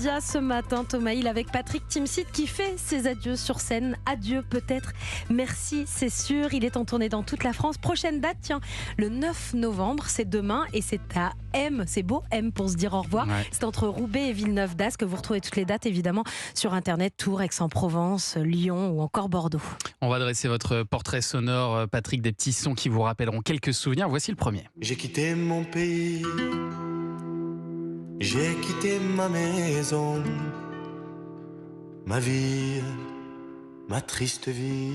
médias ce matin, Thomas Hill avec Patrick Timsit qui fait ses adieux sur scène. Adieu peut-être, merci c'est sûr. Il est en tournée dans toute la France. Prochaine date, tiens, le 9 novembre, c'est demain et c'est à M, c'est beau M pour se dire au revoir. Ouais. C'est entre Roubaix et Villeneuve-d'Ascq. Vous retrouvez toutes les dates évidemment sur internet, Tours, Aix-en-Provence, Lyon ou encore Bordeaux. On va dresser votre portrait sonore, Patrick, des petits sons qui vous rappelleront quelques souvenirs. Voici le premier. J'ai quitté mon pays, j'ai quitté ma maison, ma vie, ma triste vie.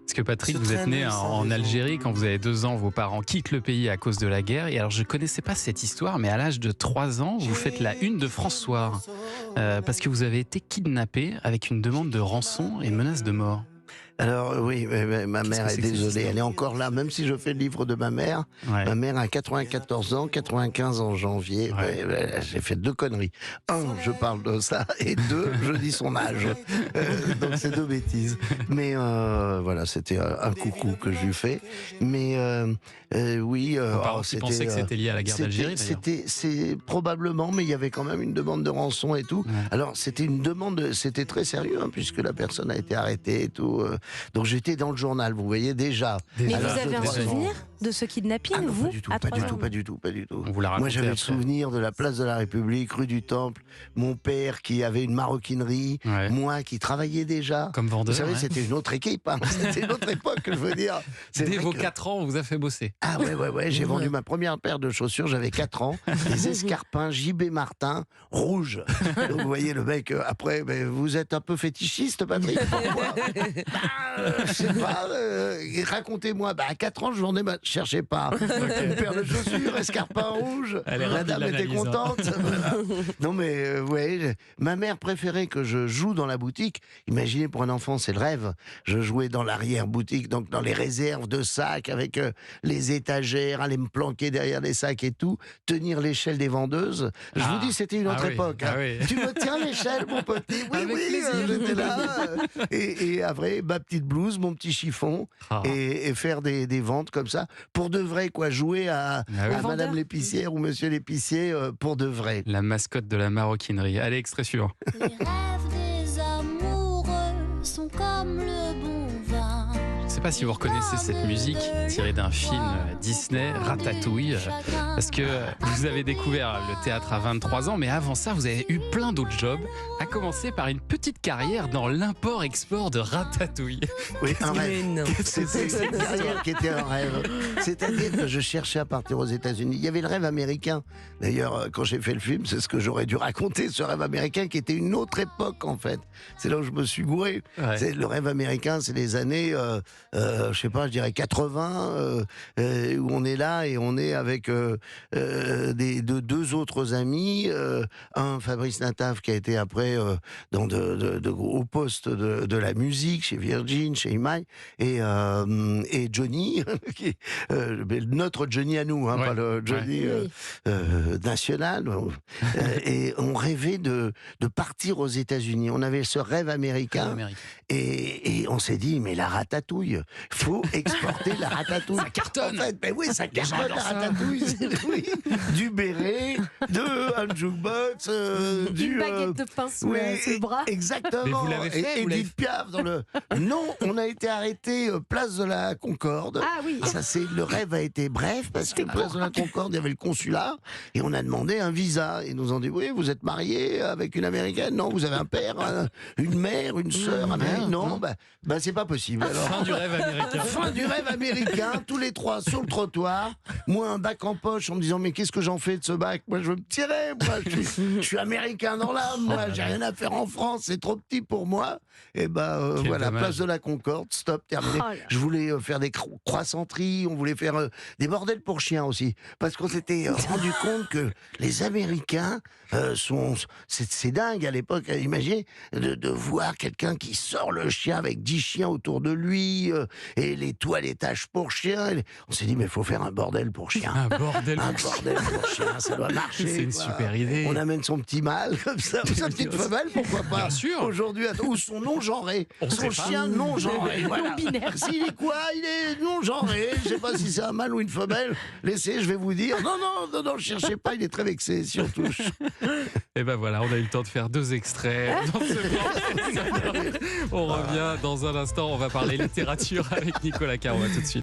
Parce que Patrick, vous êtes né en Algérie. Quand vous avez 2 ans, vos parents quittent le pays à cause de la guerre. Et alors, je ne connaissais pas cette histoire, mais à l'âge de 3 ans, vous faites la une de France Soir. Parce que vous avez été kidnappé avec une demande de rançon et menace de mort. Alors oui, ma mère est désolée, elle est encore là, même si je fais le livre de ma mère. Ouais. Ma mère a 94 ans, 95 en janvier. Ouais. J'ai fait 2 conneries. 1, je parle de ça, et 2, je dis son âge. Donc c'est 2 bêtises. Mais voilà, c'était un coucou que je lui fais. Mais oui... tu pensais que c'était lié à la guerre d'Algérie d'ailleurs. C'est probablement, mais il y avait quand même une demande de rançon et tout. Ouais. Alors c'était une demande, c'était très sérieux, hein, puisque la personne a été arrêtée et tout. Donc j'étais dans le journal, vous voyez déjà. Mais alors, vous avez un souvenir de ce kidnapping, non, vous? Pas du tout. On vous l'a raconté. Moi j'avais après. le souvenir de la place de la République, rue du Temple, mon père qui avait une maroquinerie, moi qui travaillais déjà. Comme vendeur. Vous savez, c'était une autre équipe, hein. C'était une autre époque, je veux dire. Dès vos 4 ans, on vous a fait bosser. Ah ouais, j'ai vendu ma première paire de chaussures, j'avais 4 ans, des escarpins JB Martin, rouges. Donc vous voyez le mec, après, vous êtes un peu fétichiste, Patrick, pourquoi? Je sais pas, racontez-moi. À 4 ans, je vendais cherchez pas. Une paire de chaussures, escarpins rouges. La dame était contente. Voilà. Non mais, ma mère préférait que je joue dans la boutique. Imaginez, pour un enfant, c'est le rêve. Je jouais dans l'arrière-boutique, donc dans les réserves de sacs, avec les étagères, aller me planquer derrière les sacs et tout, tenir l'échelle des vendeuses. Je vous dis, c'était une autre époque. Hein. Oui. Tu me tiens l'échelle, mon petit? Oui, j'étais là. Et après, ma petite blouse, mon petit chiffon, et faire des ventes comme ça, pour de vrai, quoi, jouer à Madame l'épicière ou Monsieur l'épicier, pour de vrai. La mascotte de la maroquinerie. Allez, extrait suivant. Les rêves des amoureux sont comme le bon vin. Je ne sais pas si vous reconnaissez cette musique tirée d'un film Disney, Ratatouille, parce que vous avez découvert le théâtre à 23 ans, mais avant ça, vous avez eu plein d'autres jobs, à commencer par une petite carrière dans l'import-export de Ratatouille. Oui, un rêve. C'était une carrière qui était un rêve. C'est-à-dire que je cherchais à partir aux États-Unis. Il y avait le rêve américain. D'ailleurs, quand j'ai fait le film, c'est ce que j'aurais dû raconter, ce rêve américain qui était une autre époque, en fait. C'est là où je me suis gouré. Ouais. C'est le rêve américain, c'est les années... je sais pas, je dirais 80, où on est là et on est avec 2 autres amis, un Fabrice Nataf qui a été après dans de gros postes de la musique chez Virgin, chez EMI, et Johnny, qui notre Johnny à nous, hein, pas le Johnny national, et on rêvait de partir aux États-Unis. On avait ce rêve américain, et on s'est dit, mais la ratatouille, faut exporter la ratatouille. Ça cartonne. En fait, oui, ça cartonne la ratatouille. Oui. Du béret, un jukebox, une baguette de pain sous le bras. Exactement. Mais vous l'avez fait, et Edith Piaf dans le... Non, on a été arrêté place de la Concorde. Ah oui. Ça, le rêve a été bref, parce que place de la Concorde, il y avait le consulat, et on a demandé un visa. Ils nous ont dit, oui, vous êtes marié avec une Américaine? Non, vous avez un père, une mère, une sœur américaine? Non, c'est pas possible. Alors, fin du rêve américain. Fin du rêve américain, tous les 3 sur le trottoir. Moi, un bac en poche, en me disant, mais qu'est-ce que j'en fais de ce bac? Moi, je veux me tirer. Moi, je suis américain dans l'âme. Moi, j'ai rien à faire en France. C'est trop petit pour moi. Et voilà, dommage. Place de la Concorde, stop, terminé. Je voulais faire des croissanteries. On voulait faire des bordels pour chiens aussi. Parce qu'on s'était rendu compte que les Américains c'est dingue à l'époque. Imaginez de voir quelqu'un qui sort le chien avec 10 chiens autour de lui. et les toilettages pour chiens. On s'est dit, mais il faut faire un bordel pour chiens. Un bordel. Un bordel pour chiens, ça doit marcher. C'est une quoi. super idée. On amène son petit mâle comme ça, ou sa petite femelle, pourquoi pas. Bien sûr. Aujourd'hui, ou son non-genré. On Son sait pas. chien non-genré. Voilà. Non-binaire. S'il est quoi? Il est non-genré. Je sais pas si c'est un mâle ou une femelle. Laissez, je vais vous dire. Non, cherchez pas, il est très vexé si on touche. Et ben voilà, on a eu le temps de faire 2 extraits dans ce plan. On revient dans un instant, on va parler littérature avec Nicolas Caron. À tout de suite.